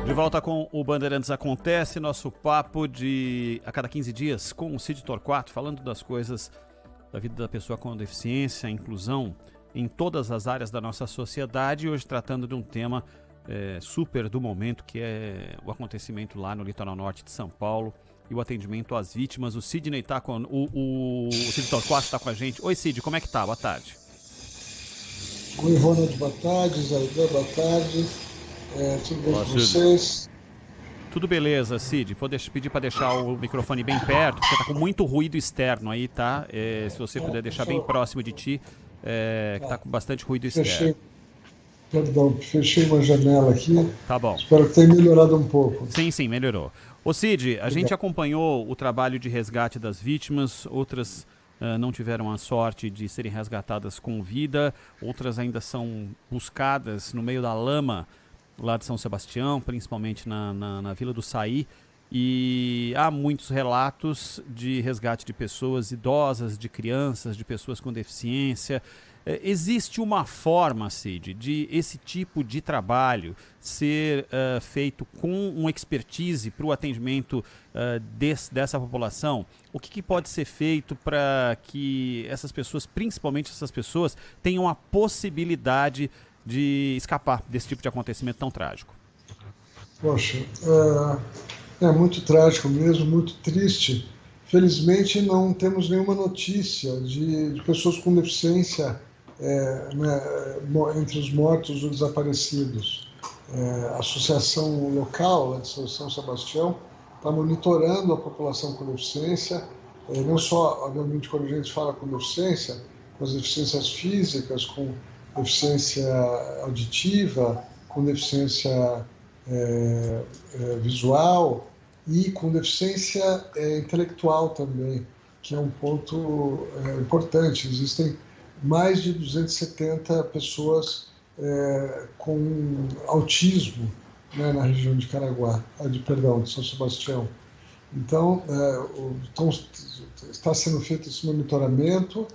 De volta com o Bandeirantes Acontece, nosso papo de a cada 15 dias com o Cid Torquato, falando das coisas da vida da pessoa com deficiência, inclusão em todas as áreas da nossa sociedade, e hoje tratando de um tema super do momento, que é o acontecimento lá no litoral norte de São Paulo e o atendimento às vítimas. O Sidney tá com o Cid Torquato está com a gente. Oi, Cid, como é que tá? Boa tarde. Oi, Ronald, boa tarde. Zé, boa tarde. Tudo bem com vocês? Tudo beleza, Cid. Vou pedir para deixar o microfone bem perto, porque tá com muito ruído externo aí, tá? Se você puder deixar bem próximo de ti, que tá com bastante ruído externo. Fechei uma janela aqui. Tá bom. Espero que tenha melhorado um pouco. Sim, melhorou. Ô Cid, a gente acompanhou o trabalho de resgate das vítimas, outras não tiveram a sorte de serem resgatadas com vida, outras ainda são buscadas no meio da lama lá de São Sebastião, principalmente na Vila do Saí, e há muitos relatos de resgate de pessoas idosas, de crianças, de pessoas com deficiência. Existe uma forma, Cid, de esse tipo de trabalho ser feito com uma expertise para o atendimento dessa população? O que pode ser feito para que essas pessoas, principalmente essas pessoas, tenham a possibilidade de escapar desse tipo de acontecimento tão trágico? Poxa, é muito trágico mesmo, muito triste. Felizmente não temos nenhuma notícia de pessoas com deficiência entre os mortos ou desaparecidos. A associação local lá de São Sebastião está monitorando a população com deficiência, não só, obviamente, quando a gente fala com deficiência, com as deficiências físicas, com deficiência auditiva, com deficiência visual e com deficiência intelectual também, que é um ponto importante. Existem mais de 270 pessoas com autismo, né, na região de Caraguá, de São Sebastião. Então, está sendo feito esse monitoramento.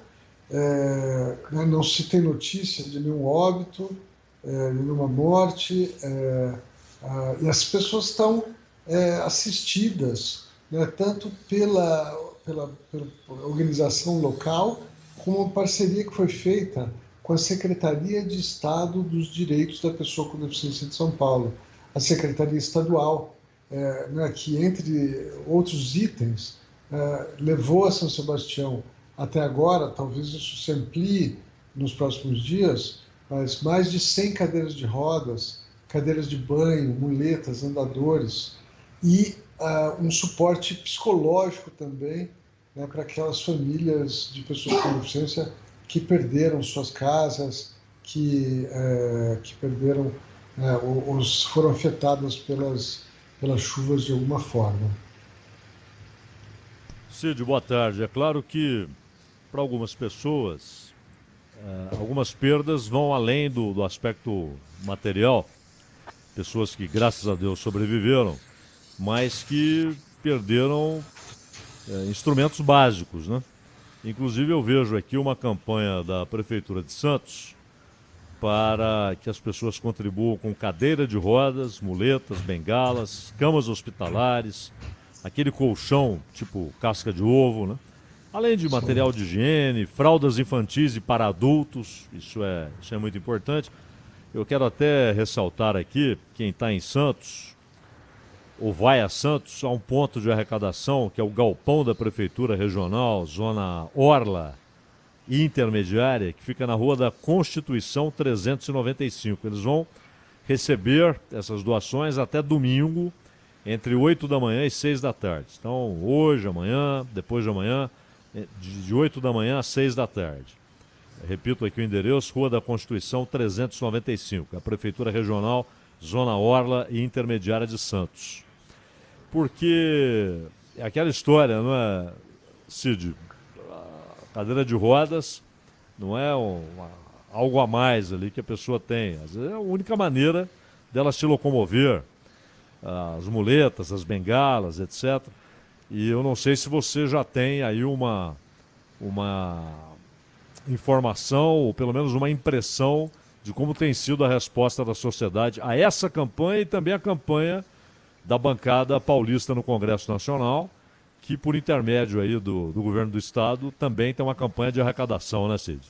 Não se tem notícia de nenhum óbito, de nenhuma morte, e as pessoas estão assistidas, né, tanto pela organização local, como uma parceria que foi feita com a Secretaria de Estado dos Direitos da Pessoa com Deficiência de São Paulo, a Secretaria Estadual, né, que, entre outros itens, levou a São Sebastião até agora, talvez isso se amplie nos próximos dias, mas mais de 100 cadeiras de rodas, cadeiras de banho, muletas, andadores e um suporte psicológico também, né, para aquelas famílias de pessoas com deficiência que perderam suas casas, que perderam, ou foram afetadas pelas chuvas de alguma forma. Cid, boa tarde. É claro que para algumas pessoas, algumas perdas vão além do aspecto material. Pessoas que, graças a Deus, sobreviveram, mas que perderam instrumentos básicos, né? Inclusive eu vejo aqui uma campanha da Prefeitura de Santos para que as pessoas contribuam com cadeira de rodas, muletas, bengalas, camas hospitalares, aquele colchão tipo casca de ovo, né? Além de material de higiene, fraldas infantis e para adultos, isso é muito importante. Eu quero até ressaltar aqui, quem está em Santos, ou vai a Santos, há um ponto de arrecadação, que é o galpão da Prefeitura Regional, Zona Orla e Intermediária, que fica na Rua da Constituição 395. Eles vão receber essas doações até domingo, entre 8 da manhã e 6 da tarde. Então, hoje, amanhã, depois de amanhã, de 8 da manhã a 6 da tarde. Repito aqui o endereço, Rua da Constituição 395, a Prefeitura Regional, Zona Orla e Intermediária de Santos. Porque é aquela história, não é, Cid? A cadeira de rodas não é algo a mais ali que a pessoa tem. Às vezes é a única maneira dela se locomover. As muletas, as bengalas, etc. E eu não sei se você já tem aí uma informação, ou pelo menos uma impressão de como tem sido a resposta da sociedade a essa campanha e também a campanha da bancada paulista no Congresso Nacional, que por intermédio aí do governo do estado também tem uma campanha de arrecadação, né, Cid?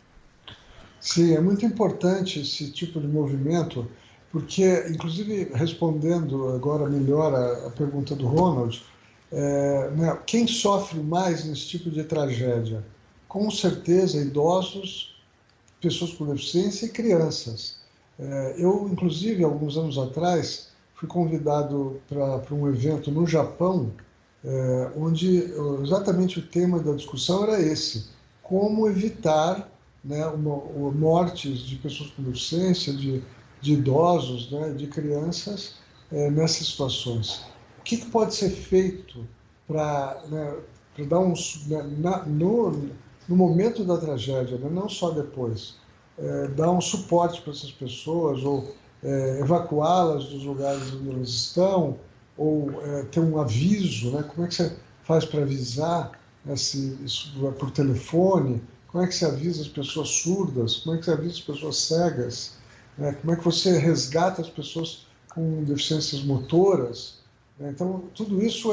Sim, é muito importante esse tipo de movimento, porque, inclusive, respondendo agora melhor a pergunta do Ronald, né, quem sofre mais nesse tipo de tragédia? Com certeza, idosos, pessoas com deficiência e crianças. Eu, inclusive, alguns anos atrás, fui convidado para um evento no Japão, onde exatamente o tema da discussão era esse: como evitar, né, mortes de pessoas com deficiência, de idosos, né, de crianças nessas situações. O que pode ser feito para, né, dar no momento da tragédia, né, não só depois, dar um suporte para essas pessoas, ou evacuá-las dos lugares onde elas estão, ou ter um aviso, né? Como é que você faz para avisar, né, se isso é por telefone? Como é que você avisa as pessoas surdas? Como é que você avisa as pessoas cegas? Como é que você resgata as pessoas com deficiências motoras? Então, tudo isso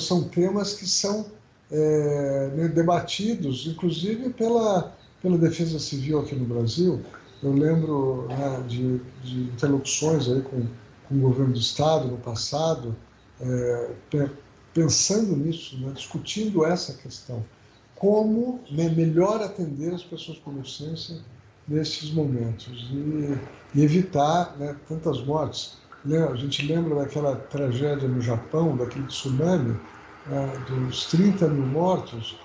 são temas que são né, debatidos, inclusive pela Defesa Civil aqui no Brasil. Eu lembro, né, de interlocuções aí com o governo do Estado no passado, pensando nisso, né, discutindo essa questão. Como, né, melhor atender as pessoas com deficiência nesses momentos e evitar, né, tantas mortes. A gente lembra daquela tragédia no Japão, daquele tsunami, dos 30 mil mortos,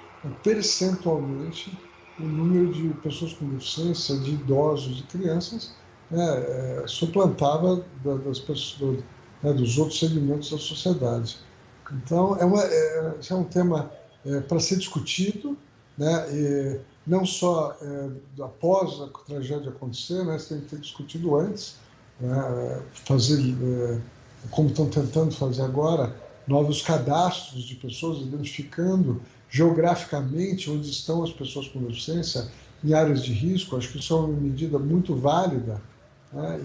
percentualmente o número de pessoas com deficiência, de idosos e crianças, suplantava das pessoas, né, dos outros segmentos da sociedade. Então, esse é um tema para ser discutido, né, e não só após a tragédia acontecer, né, você tem que ter discutido antes, né, como estão tentando fazer agora, novos cadastros de pessoas, identificando geograficamente onde estão as pessoas com deficiência em áreas de risco. Acho que isso é uma medida muito válida, né,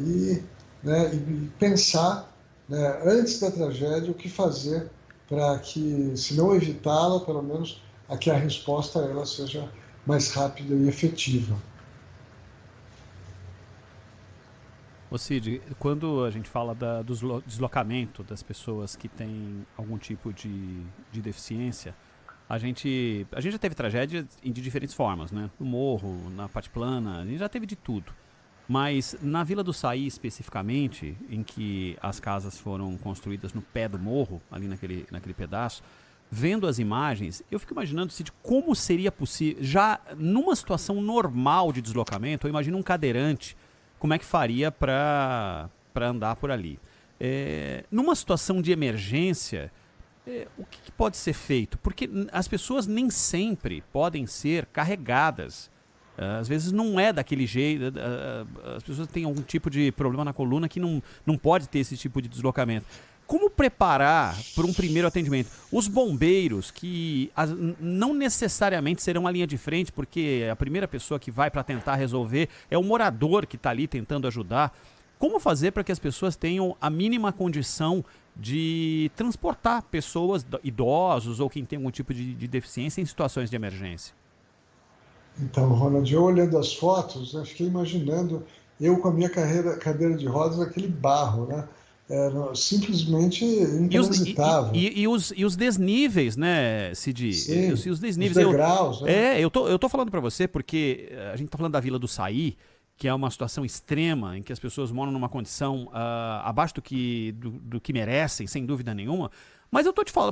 e pensar, né, antes da tragédia, o que fazer para que, se não evitá-la, pelo menos que a resposta a ela seja mais rápida e efetiva. Ô Cid, quando a gente fala do deslocamento das pessoas que têm algum tipo de deficiência, a gente já teve tragédia de diferentes formas, né? No morro, na parte plana, a gente já teve de tudo. Mas na Vila do Saí, especificamente, em que as casas foram construídas no pé do morro, ali naquele pedaço, vendo as imagens, eu fico imaginando, Cid, como seria possível, já numa situação normal de deslocamento, eu imagino um cadeirante, como é que faria para andar por ali. Numa situação de emergência, o que pode ser feito? Porque as pessoas nem sempre podem ser carregadas. Às vezes não é daquele jeito, as pessoas têm algum tipo de problema na coluna que não pode ter esse tipo de deslocamento. Como preparar para um primeiro atendimento? Os bombeiros, que não necessariamente serão a linha de frente, porque a primeira pessoa que vai para tentar resolver é o morador que está ali tentando ajudar. Como fazer para que as pessoas tenham a mínima condição de transportar pessoas, idosos ou quem tem algum tipo de deficiência em situações de emergência? Então, Ronald, eu olhando as fotos, eu fiquei imaginando eu com a minha cadeira de rodas, aquele barro, né? Era simplesmente intransitável. E os desníveis, né, Cid? Sim, os desníveis. os degraus, né? Eu tô falando para você porque a gente tá falando da Vila do Saí, que é uma situação extrema, em que as pessoas moram numa condição abaixo do que merecem, sem dúvida nenhuma. Mas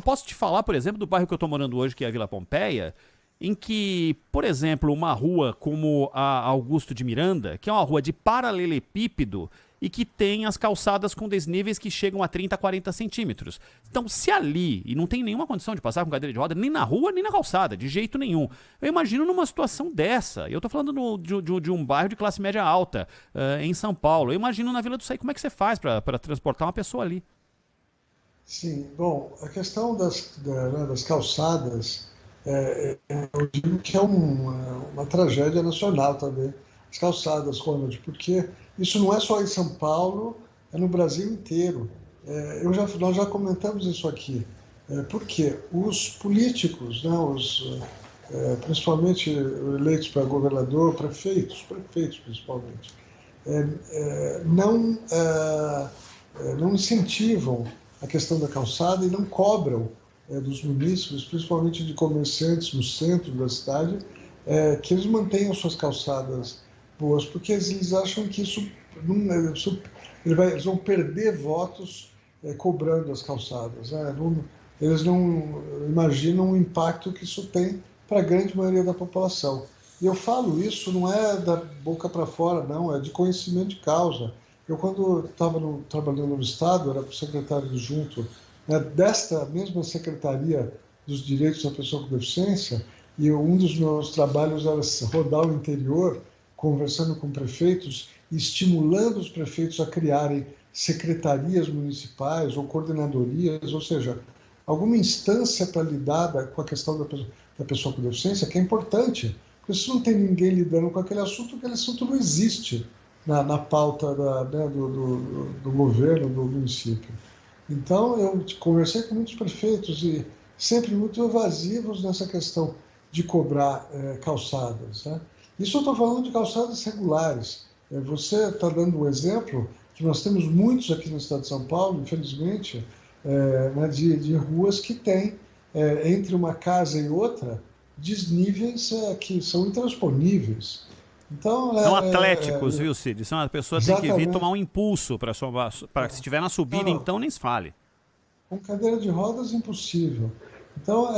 posso te falar, por exemplo, do bairro que eu tô morando hoje, que é a Vila Pompeia, em que, por exemplo, uma rua como a Augusto de Miranda, que é uma rua de paralelepípedo e que tem as calçadas com desníveis que chegam a 30, 40 centímetros. Então, se ali, e não tem nenhuma condição de passar com cadeira de roda, nem na rua, nem na calçada, de jeito nenhum. Eu imagino numa situação dessa, eu tô falando de um bairro de classe média alta, em São Paulo, eu imagino na Vila do Saí, como é que você faz para transportar uma pessoa ali? Sim, bom, a questão das calçadas, eu digo que é uma tragédia nacional também. as calçadas, Ronald, porque isso não é só em São Paulo, é no Brasil inteiro. Nós já comentamos isso aqui. Porque os políticos, né, principalmente eleitos para governador, prefeitos principalmente, não incentivam a questão da calçada e não cobram dos munícipes, principalmente de comerciantes no centro da cidade, que eles mantenham suas calçadas boas, porque eles acham que eles vão perder votos cobrando as calçadas. Eles não imaginam o impacto que isso tem para a grande maioria da população. E eu falo isso não é da boca para fora, não, é de conhecimento de causa. Eu, quando estava trabalhando no Estado, era secretário adjunto desta mesma Secretaria dos Direitos da Pessoa com Deficiência, e um dos meus trabalhos era rodar o interior, conversando com prefeitos e estimulando os prefeitos a criarem secretarias municipais ou coordenadorias, ou seja, alguma instância para lidar com a questão da pessoa com deficiência, que é importante, porque se não tem ninguém lidando com aquele assunto não existe na pauta do governo, do município. Então, eu conversei com muitos prefeitos e sempre muito evasivos nessa questão de cobrar calçadas. Né? Isso eu estou falando de calçadas regulares. Você está dando um exemplo que nós temos muitos aqui no estado de São Paulo, infelizmente, de ruas que têm, entre uma casa e outra, desníveis que são intransponíveis. Então, são atléticos, viu, Cid? A pessoa tem que vir tomar um impulso para se estiver na subida, então nem se fale. Com cadeira de rodas, impossível. Então,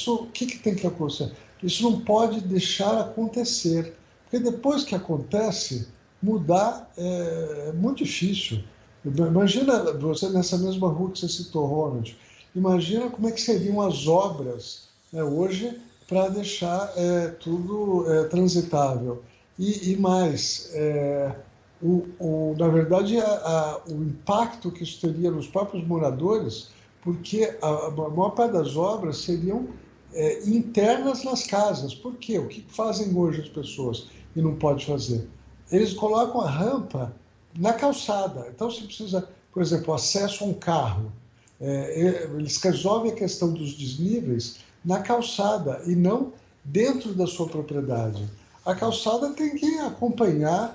o que tem que acontecer? Isso não pode deixar acontecer, porque depois que acontece, mudar é muito difícil. Imagina você nessa mesma rua que você citou, Ronald, imagina como é que seriam as obras hoje para deixar tudo transitável. E mais, na verdade, o impacto que isso teria nos próprios moradores, porque a maior parte das obras seriam internas nas casas. Por quê? O que fazem hoje as pessoas e não pode fazer? Eles colocam a rampa na calçada. Então, se precisa, por exemplo, acesso a um carro, eles resolvem a questão dos desníveis na calçada e não dentro da sua propriedade. A calçada tem que acompanhar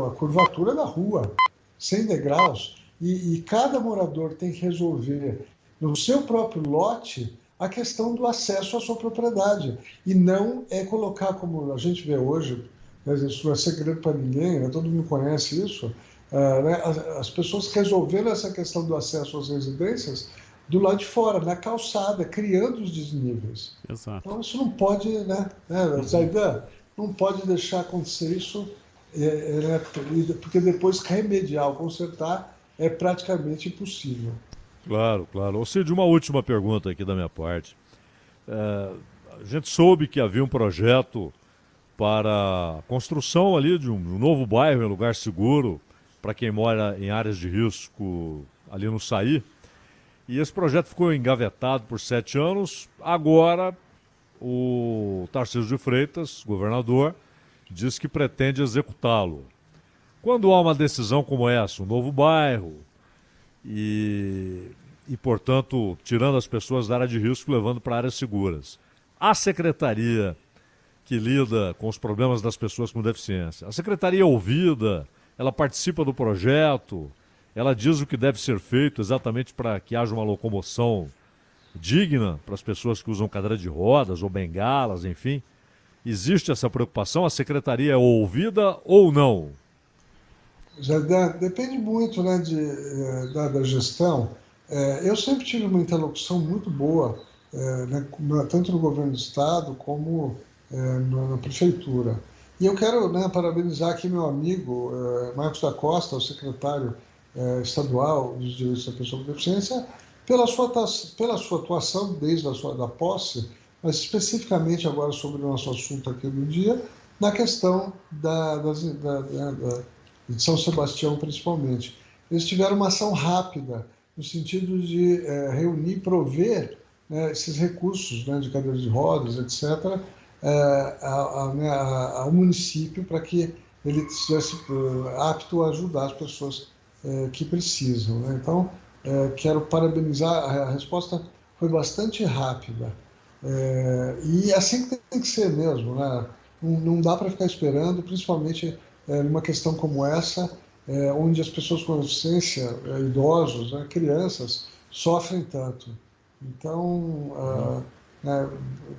a curvatura da rua, 100 degraus, e cada morador tem que resolver no seu próprio lote a questão do acesso à sua propriedade, e não colocar, como a gente vê hoje, isso não é segredo para ninguém, todo mundo conhece isso, as pessoas resolveram essa questão do acesso às residências do lado de fora, na calçada, criando os desníveis. Exato. Então isso não pode, Zaidan, não pode deixar acontecer isso, porque depois remediar ou consertar é praticamente impossível. Claro, claro. Ô Cid, uma última pergunta aqui da minha parte. A gente soube que havia um projeto para a construção ali de um novo bairro, em lugar seguro, para quem mora em áreas de risco ali no Saí. E esse projeto ficou engavetado por 7 anos. Agora, o Tarcísio de Freitas, governador, diz que pretende executá-lo. Quando há uma decisão como essa, um novo bairro, e portanto, tirando as pessoas da área de risco, levando para áreas seguras, a secretaria que lida com os problemas das pessoas com deficiência, a secretaria é ouvida, ela participa do projeto, ela diz o que deve ser feito exatamente para que haja uma locomoção digna para as pessoas que usam cadeira de rodas ou bengalas, enfim. Existe essa preocupação? A secretaria é ouvida ou não? Já depende muito da gestão. Eu sempre tive uma interlocução muito boa, tanto no governo do Estado como na prefeitura. E eu quero parabenizar aqui meu amigo Marcos da Costa, o secretário estadual dos Direitos da Pessoa com Deficiência, pela sua atuação desde da posse, mas especificamente agora sobre o nosso assunto aqui do dia, na questão de São Sebastião, principalmente. Eles tiveram uma ação rápida, no sentido de reunir, prover esses recursos de cadeiras de rodas, etc., ao município para que ele estivesse apto a ajudar as pessoas que precisam, né? Então, quero parabenizar, a resposta foi bastante rápida. E assim que tem que ser mesmo, né? Não dá para ficar esperando, principalmente numa questão como essa, onde as pessoas com deficiência, idosos, né, crianças, sofrem tanto. Então,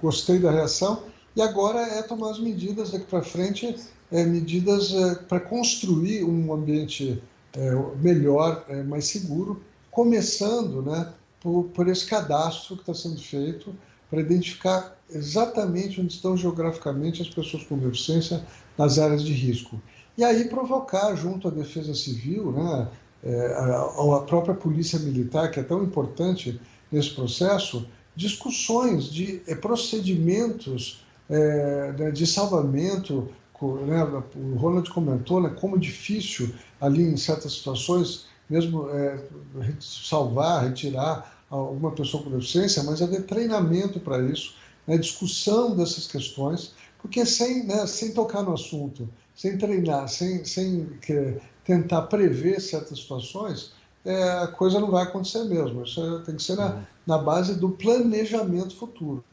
gostei da reação e agora é tomar as medidas daqui para frente, medidas para construir um ambiente melhor, mais seguro, começando, né, por esse cadastro que está sendo feito para identificar exatamente onde estão geograficamente as pessoas com deficiência nas áreas de risco. E aí provocar junto à Defesa Civil, né, a própria Polícia Militar, que é tão importante nesse processo, discussões de procedimentos de salvamento, né, o Ronald comentou, né, como difícil ali em certas situações, mesmo salvar, retirar alguma pessoa com deficiência, mas haver treinamento para isso, né, discussão dessas questões, porque sem tocar no assunto, sem treinar, sem tentar prever certas situações, a coisa não vai acontecer mesmo. Isso tem que ser na base do planejamento futuro.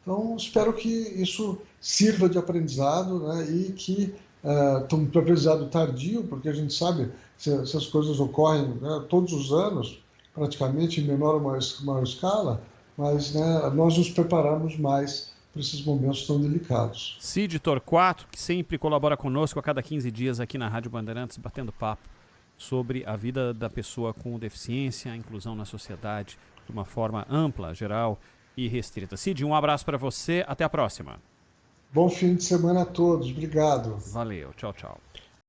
Então, espero que isso sirva de aprendizado, né, e que um aprendizado tardio, porque a gente sabe se essas coisas ocorrem, né, todos os anos, praticamente em menor ou maior escala, mas, né, nós nos preparamos mais para esses momentos tão delicados. Cid Torquato, que sempre colabora conosco a cada 15 dias aqui na Rádio Bandeirantes, batendo papo sobre a vida da pessoa com deficiência, a inclusão na sociedade, de uma forma ampla, geral e restrita. Cid, um abraço para você, até a próxima. Bom fim de semana a todos, obrigado. Valeu, tchau, tchau.